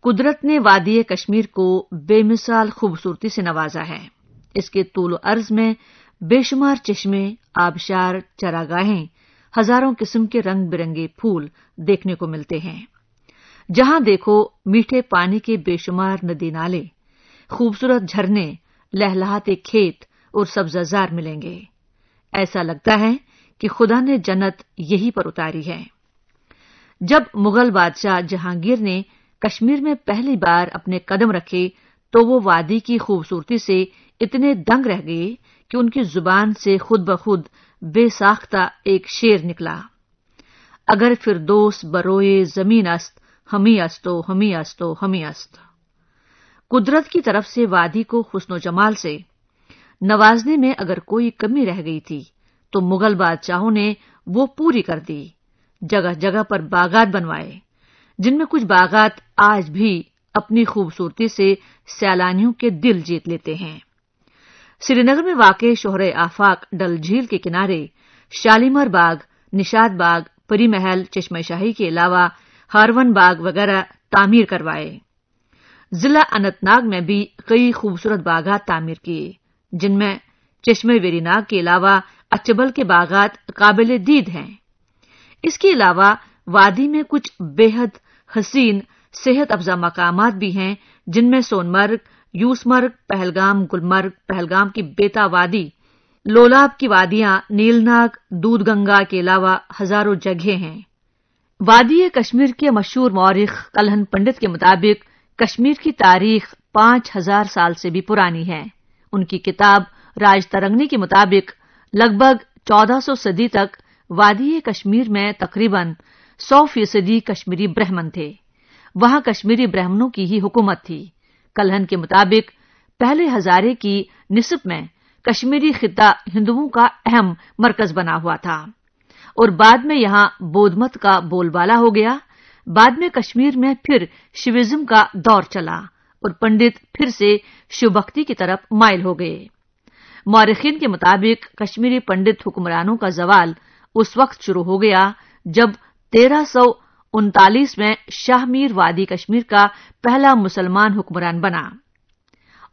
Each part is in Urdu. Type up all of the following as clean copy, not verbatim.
قدرت نے وادی کشمیر کو بے مثال خوبصورتی سے نوازا ہے۔ اس کے طول و عرض میں بے شمار چشمے، آبشار، چراگاہیں، ہزاروں قسم کے رنگ برنگے پھول دیکھنے کو ملتے ہیں۔ جہاں دیکھو میٹھے پانی کے بے شمار ندی نالے، خوبصورت جھرنے، لہلہاتے کھیت اور سبزہ زار ملیں گے۔ ایسا لگتا ہے کہ خدا نے جنت یہی پر اتاری ہے۔ جب مغل بادشاہ جہانگیر نے کشمیر میں پہلی بار اپنے قدم رکھے تو وہ وادی کی خوبصورتی سے اتنے دنگ رہ گئے کہ ان کی زبان سے خود بخود بے ساختہ ایک شعر نکلا: اگر فردوس بروئے زمین است، ہمی استو ہمی استو ہمی است۔ قدرت کی طرف سے وادی کو حسن و جمال سے نوازنے میں اگر کوئی کمی رہ گئی تھی تو مغل بادشاہوں نے وہ پوری کر دی۔ جگہ جگہ پر باغات بنوائے، جن میں کچھ باغات آج بھی اپنی خوبصورتی سے سیلانیوں کے دل جیت لیتے ہیں۔ سری نگر میں واقع شہر آفاق ڈل جھیل کے کنارے شالیمار باغ، نشاد باغ، پری محل، چشمہ شاہی کے علاوہ ہارون باغ وغیرہ تعمیر کروائے۔ ضلع اننت ناگ میں بھی کئی خوبصورت باغات تعمیر کیے، جن میں چشمہ ویری ناگ کے علاوہ اچبل کے باغات قابل دید ہیں۔ اس کے علاوہ وادی میں کچھ بے حد حسین صحت افزا مقامات بھی ہیں، جن میں سونمرگ، یوسمرگ، پہلگام، گلمرگ، پہلگام کی بیتا وادی، لولاب کی وادیاں، نیل ناگ، دودھ گنگا کے علاوہ ہزاروں جگہیں ہیں۔ وادی کشمیر کے مشہور مورخ کلہن پنڈت کے مطابق کشمیر کی تاریخ 5000 سال سے بھی پرانی ہے۔ ان کی کتاب راج ترنگنی کے مطابق لگ بھگ 1400 صدی تک وادی کشمیر میں تقریباً 100% کشمیری برہمن تھے۔ وہاں کشمیری برہمنوں کی ہی حکومت تھی۔ کلہن کے مطابق پہلے ہزارے کی نسب میں کشمیری خطہ ہندوؤں کا اہم مرکز بنا ہوا تھا، اور بعد میں یہاں بودھ مت کا بول بالا ہو گیا۔ بعد میں کشمیر میں پھر شیوازم کا دور چلا اور پنڈت پھر سے شیو بھکتی کی طرف مائل ہو گئے۔ مورخین کے مطابق کشمیری پنڈت حکمرانوں کا زوال اس وقت شروع ہو گیا جب 1339 میں شاہ میر وادی کشمیر کا پہلا مسلمان حکمران بنا،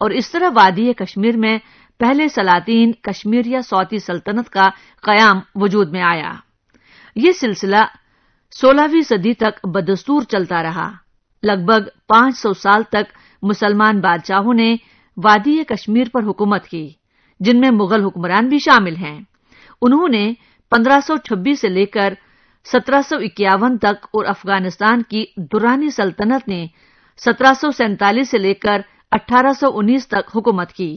اور اس طرح وادی کشمیر میں پہلے سلاطین کشمیر یا سوتی سلطنت کا قیام وجود میں آیا۔ یہ سلسلہ 16ویں صدی تک بدستور چلتا رہا۔ لگ بھگ 500 سال تک مسلمان بادشاہوں نے وادی کشمیر پر حکومت کی، جن میں مغل حکمران بھی شامل ہیں۔ انہوں نے 1526 سے لے کر 1751 تک، اور افغانستان کی درانی سلطنت نے 1747 سے لے کر 1819 تک حکومت کی۔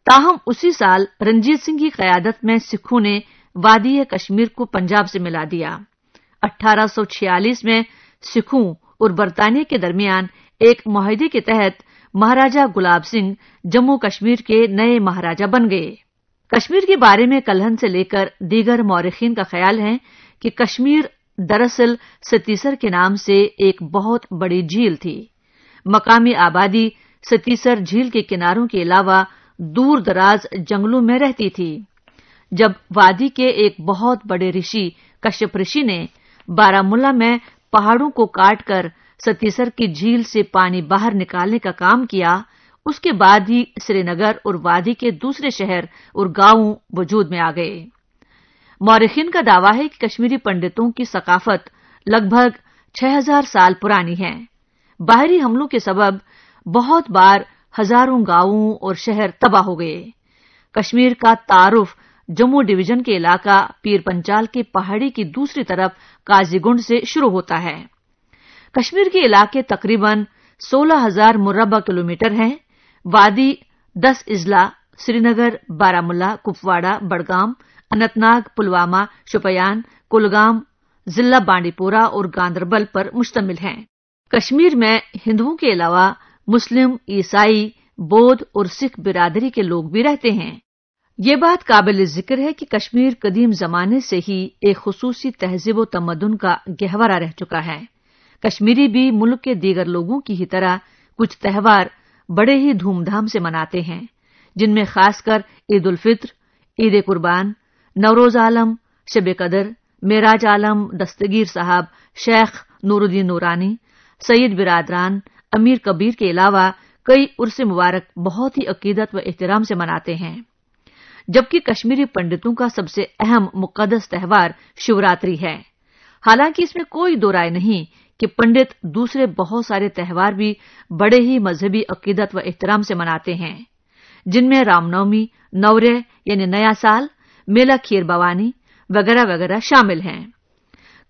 تاہم اسی سال رنجیت سنگھ کی قیادت میں سکھوں نے وادی کشمیر کو پنجاب سے ملا دیا۔ 1846 میں سکھوں اور برطانیہ کے درمیان ایک معاہدے کے تحت مہاراجہ گلاب سنگھ جموں کشمیر کے نئے مہاراجہ بن گئے۔ کشمیر کے بارے میں کلہن سے لے کر دیگر مورخین کا خیال ہے کہ کشمیر دراصل ستیسر کے نام سے ایک بہت بڑی جھیل تھی۔ مقامی آبادی ستیسر جھیل کے کناروں کے علاوہ دور دراز جنگلوں میں رہتی تھی۔ جب وادی کے ایک بہت بڑے رشی کشیپ رشی نے بارہ میں پہاڑوں کو کاٹ کر ستیسر کی جھیل سے پانی باہر نکالنے کا کام کیا، اس کے بعد ہی سری نگر اور وادی کے دوسرے شہر اور گاؤں وجود میں آ گئے۔ مورخین کا دعویٰ ہے کہ کشمیری پنڈتوں کی ثقافت لگ بھگ 6000 سال پرانی ہے۔ باہری حملوں کے سبب بہت بار ہزاروں گاؤں اور شہر تباہ ہو گئے۔ کشمیر کا تعارف جموں ڈویژن کے علاقہ پیر پنچال کے پہاڑی کی دوسری طرف قاضی گنڈ سے شروع ہوتا ہے۔ کشمیر کے علاقے تقریباً 16000 مربع کلومیٹر ہیں۔ وادی 10 اضلاع سری نگر، بارہ مولہ، کپواڑہ، بڑگام، اننت ناگ، پلوامہ، شوپیان، کلگام، ضلع بانڈی پورہ اور گاندربل پر مشتمل ہیں۔ کشمیر میں ہندوؤں کے علاوہ مسلم، عیسائی، بودھ اور سکھ برادری کے لوگ بھی رہتے ہیں۔ یہ بات قابل ذکر ہے کہ کشمیر قدیم زمانے سے ہی ایک خصوصی تہذیب و تمدن کا گہوارہ رہ چکا ہے۔ کشمیری بھی ملک کے دیگر لوگوں کی ہی طرح کچھ تہوار بڑے ہی دھوم دھام سے مناتے ہیں، جن میں خاص کر عید الفطر، عید قربان، نوروز عالم، شب قدر، معراج عالم، دستگیر صاحب، شیخ نور الدین نورانی، سید برادران، امیر کبیر کے علاوہ کئی عرس مبارک بہت ہی عقیدت و احترام سے مناتے ہیں، جبکہ کشمیری پنڈتوں کا سب سے اہم مقدس تہوار شیوراتری ہے۔ حالانکہ اس میں کوئی دو رائے نہیں کہ پنڈت دوسرے بہت سارے تہوار بھی بڑے ہی مذہبی عقیدت و احترام سے مناتے ہیں، جن میں رام نومی، نورہ یعنی نیا سال، میلہ کھیر بھوانی وغیرہ وغیرہ شامل ہیں۔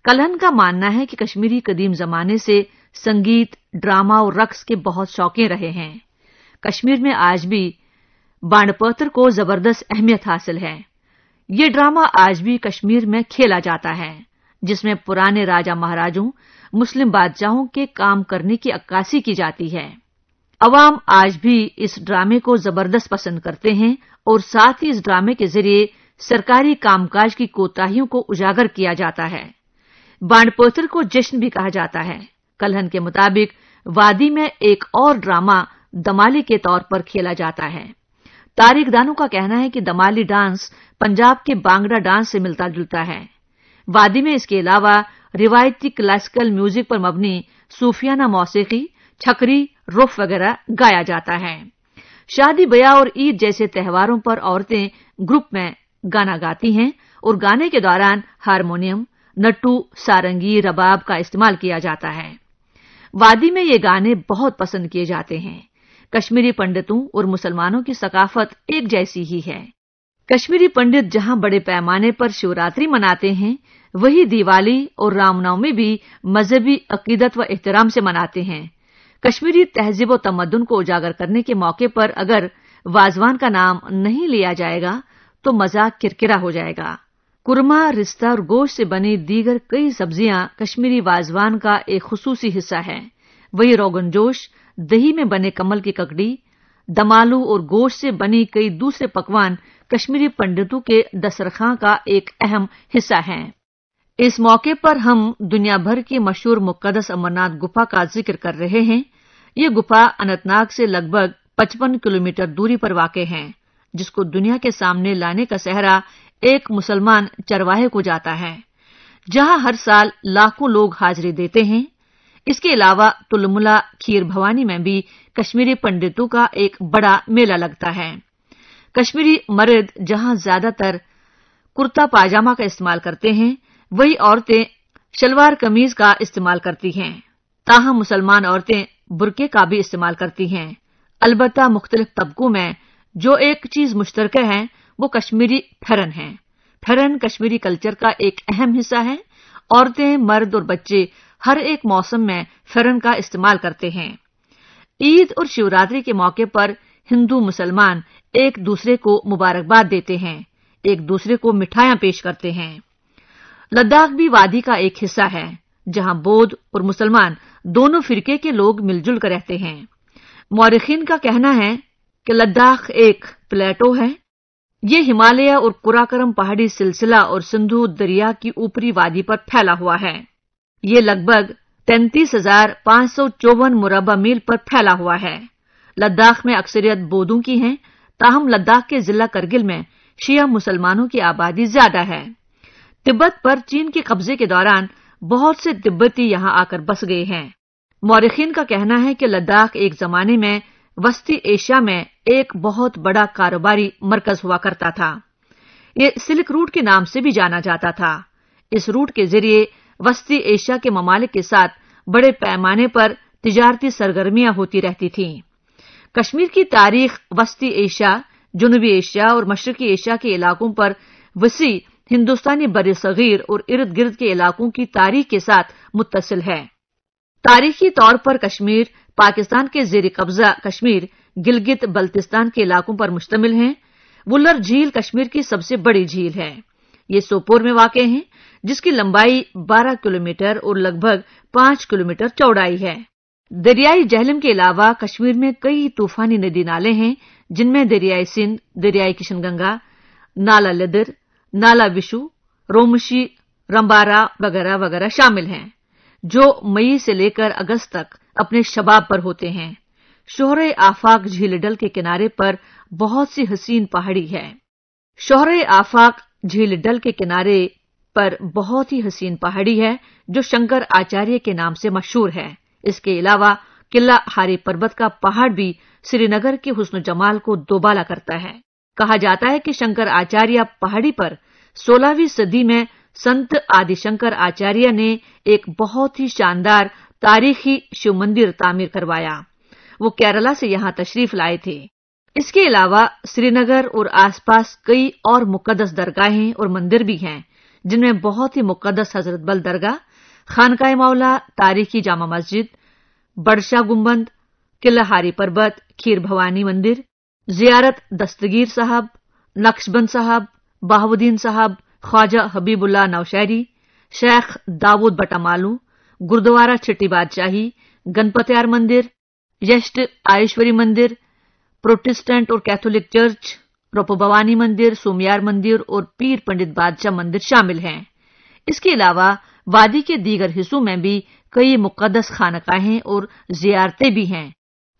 کلہن کا ماننا ہے کہ کشمیری قدیم زمانے سے سنگیت، ڈرامہ اور رقص کے بہت شوقین رہے ہیں۔ کشمیر میں آج بھی بانڈ پتر کو زبردست اہمیت حاصل ہے۔ یہ ڈرامہ آج بھی کشمیر میں کھیلا جاتا ہے، جس میں پرانے راجا مہاراجوں، مسلم بادشاہوں کے کام کرنے کی عکاسی کی جاتی ہے۔ عوام آج بھی اس ڈرامے کو زبردست پسند کرتے ہیں اور ساتھ ہی اس ڈرامے کے ذریعے سرکاری کام کاج کی کوتاہیوں کو اجاگر کیا جاتا ہے۔ بانڈ پوتھر کو جشن بھی کہا جاتا ہے۔ کلہن کے مطابق وادی میں ایک اور ڈرامہ دمالی کے طور پر کھیلا جاتا ہے۔ تاریخ دانوں کا کہنا ہے کہ دمالی ڈانس پنجاب کے بانگڑا ڈانس سے ملتا جلتا ہے۔ وادی میں اس کے علاوہ روایتی کلاسیکل میوزک پر مبنی صوفیانہ موسیقی، چھکری، رف وغیرہ گایا جاتا ہے۔ شادی بیاہ اور عید جیسے تہواروں پر عورتیں گروپ میں گانا گاتی ہیں اور گانے کے دوران ہارمونیم، نٹو، سارنگی، رباب کا استعمال کیا جاتا ہے۔ وادی میں یہ گانے بہت پسند کیے جاتے ہیں۔ کشمیری پنڈتوں اور مسلمانوں کی ثقافت ایک جیسی ہی ہے۔ کشمیری پنڈت جہاں بڑے پیمانے پر شیوراتری مناتے ہیں، وہی دیوالی اور رام نومی بھی مذہبی عقیدت و احترام سے مناتے ہیں۔ کشمیری تہذیب و تمدن کو اجاگر کرنے کے موقع پر اگر وازوان کا نام نہیں لیا جائے گا تو مذاق کرکرا ہو جائے گا۔ قورمہ، رستہ اور گوشت سے بنی دیگر کئی سبزیاں کشمیری وازوان کا ایک خصوصی حصہ ہے۔ وہی روغن جوش، دہی میں بنے کمل کی ککڑی، دمالو اور گوشت سے بنی کئی دوسرے پکوان کشمیری پنڈتوں کے دسترخوان کا ایک اہم حصہ ہیں۔ اس موقع پر ہم دنیا بھر کی مشہور مقدس امرناتھ گپھا کا ذکر کر رہے ہیں۔ یہ گپھا اننت ناگ سے لگ بھگ 55 کلومیٹر دوری پر واقع ہے، جس کو دنیا کے سامنے لانے کا سہرا ایک مسلمان چرواہے کو جاتا ہے، جہاں ہر سال لاکھوں لوگ حاضری دیتے ہیں۔ اس کے علاوہ تلملا کھیر بھوانی میں بھی کشمیری پنڈتوں کا ایک بڑا میلہ لگتا ہے۔ کشمیری مرد جہاں زیادہ تر کرتا پاجامہ کا استعمال کرتے ہیں، وہی عورتیں شلوار قمیض کا استعمال کرتی ہیں۔ تاہم مسلمان عورتیں برقعے کا بھی استعمال کرتی ہیں۔ البتہ مختلف طبقوں میں جو ایک چیز مشترکہ ہے وہ کشمیری پھرن ہے۔ پھرن کشمیری کلچر کا ایک اہم حصہ ہے۔ عورتیں، مرد اور بچے ہر ایک موسم میں پھرن کا استعمال کرتے ہیں۔ عید اور شیوراتری کے موقع پر ہندو مسلمان ایک دوسرے کو مبارکباد دیتے ہیں، ایک دوسرے کو مٹھائیاں پیش کرتے ہیں۔ لداخ بھی وادی کا ایک حصہ ہے، جہاں بودھ اور مسلمان دونوں فرقے کے لوگ مل جل کر رہتے ہیں۔ مورخین کا کہنا ہے کہ لداخ ایک پلیٹو ہے۔ یہ ہمالیہ اور قراقرم پہاڑی سلسلہ اور سندھو دریا کی اوپری وادی پر پھیلا ہوا ہے۔ یہ لگ بھگ 33,554 مربع میل پر پھیلا ہوا ہے۔ لداخ میں اکثریت بودھوں کی ہیں، تاہم لداخ کے ضلع کرگل میں شیعہ مسلمانوں کی آبادی زیادہ ہے۔ تبت پر چین کے قبضے کے دوران بہت سے تبتی یہاں آ کر بس گئے ہیں۔ مورخین کا کہنا ہے کہ لداخ ایک زمانے میں وسطی ایشیا میں ایک بہت بڑا کاروباری مرکز ہوا کرتا تھا۔ یہ سلک روٹ کے نام سے بھی جانا جاتا تھا۔ اس روٹ کے ذریعے وسطی ایشیا کے ممالک کے ساتھ بڑے پیمانے پر تجارتی سرگرمیاں ہوتی رہتی تھیں۔ کشمیر کی تاریخ وسطی ایشیا، جنوبی ایشیا اور مشرقی ایشیا کے علاقوں پر وسیع ہندوستانی برصغیر اور ارد گرد کے علاقوں کی تاریخ کے ساتھ متصل ہے۔ تاریخی طور پر کشمیر پاکستان کے زیر قبضہ کشمیر، گلگت بلتستان کے علاقوں پر مشتمل ہے۔ وولر جھیل کشمیر کی سب سے بڑی جھیل ہے۔ یہ سوپور میں واقع ہے، جس کی لمبائی 12 کلومیٹر اور لگ بھگ 5 کلومیٹر چوڑائی ہے۔ دریائے جہلم کے علاوہ کشمیر میں کئی طوفانی ندی نالے ہیں، جن میں دریائے سندھ، دریائے کشن گنگا، نالا لدر، نالا وشو، رومشی، رمبارا وغیرہ وغیرہ شامل ہیں، جو مئی سے لے کر اگست تک اپنے شباب پر ہوتے ہیں۔ شوہر آفاق جھیل ڈل کے کنارے پر بہت سی حسین پہاڑی ہے۔ شوہر آفاق جھیل ڈل کے کنارے پر بہت ہی حسین پہاڑی ہے، جو شنکر آچاریہ کے نام سے مشہور ہے۔ اس کے علاوہ قلعہ ہاری پربت کا پہاڑ بھی سری نگر کے حسن و جمال کو دوبالا کرتا ہے۔ کہا جاتا ہے کہ شنکر آچاریہ پہاڑی پر 16ویں صدی میں سنت آدی شنکر آچاریہ نے ایک بہت ہی شاندار تاریخی شیو مندر تعمیر کروایا۔ وہ کیرلا سے یہاں تشریف لائے تھے۔ اس کے علاوہ سری نگر اور آس پاس کئی اور مقدس درگاہیں اور مندر بھی ہیں، جن میں بہت ہی مقدس حضرت بل درگاہ، خانقاہ مولا، تاریخی جامع مسجد، بڑشاہ گنبد، قلعہ ہاری پربت، کھیر بھوانی مندر، زیارت دستگیر صاحب، نقش بند صاحب، بہاؤدین صاحب، خواجہ حبیب اللہ نوشہری، شیخ داود بٹا مالو، گردوارہ چھٹی بادشاہی، گنپتیار مندر، یشٹ آئیشوری مندر، پروٹسٹنٹ اور کیتھولک چرچ، روپو بھوانی مندر، سومیار مندر اور پیر پنڈت بادشاہ مندر شامل ہیں۔ اس کے علاوہ وادی کے دیگر حصوں میں بھی کئی مقدس خانقاہیں اور زیارتیں بھی ہیں،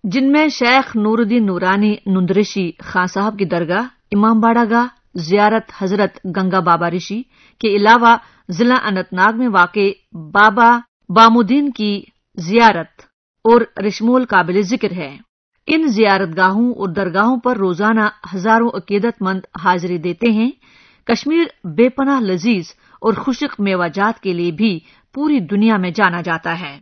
جن میں شیخ نور الدین نورانی نندرشی خاں صاحب کی درگاہ، امام باڑہ گاہ، زیارت حضرت گنگا بابا رشی کے علاوہ ضلع اننت ناگ میں واقع بابا بامودین کی زیارت اور رشمول قابل ذکر ہے۔ ان زیارت گاہوں اور درگاہوں پر روزانہ ہزاروں عقیدت مند حاضری دیتے ہیں۔ کشمیر بے پناہ لذیذ اور خشک میوہ جات کے لیے بھی پوری دنیا میں جانا جاتا ہے۔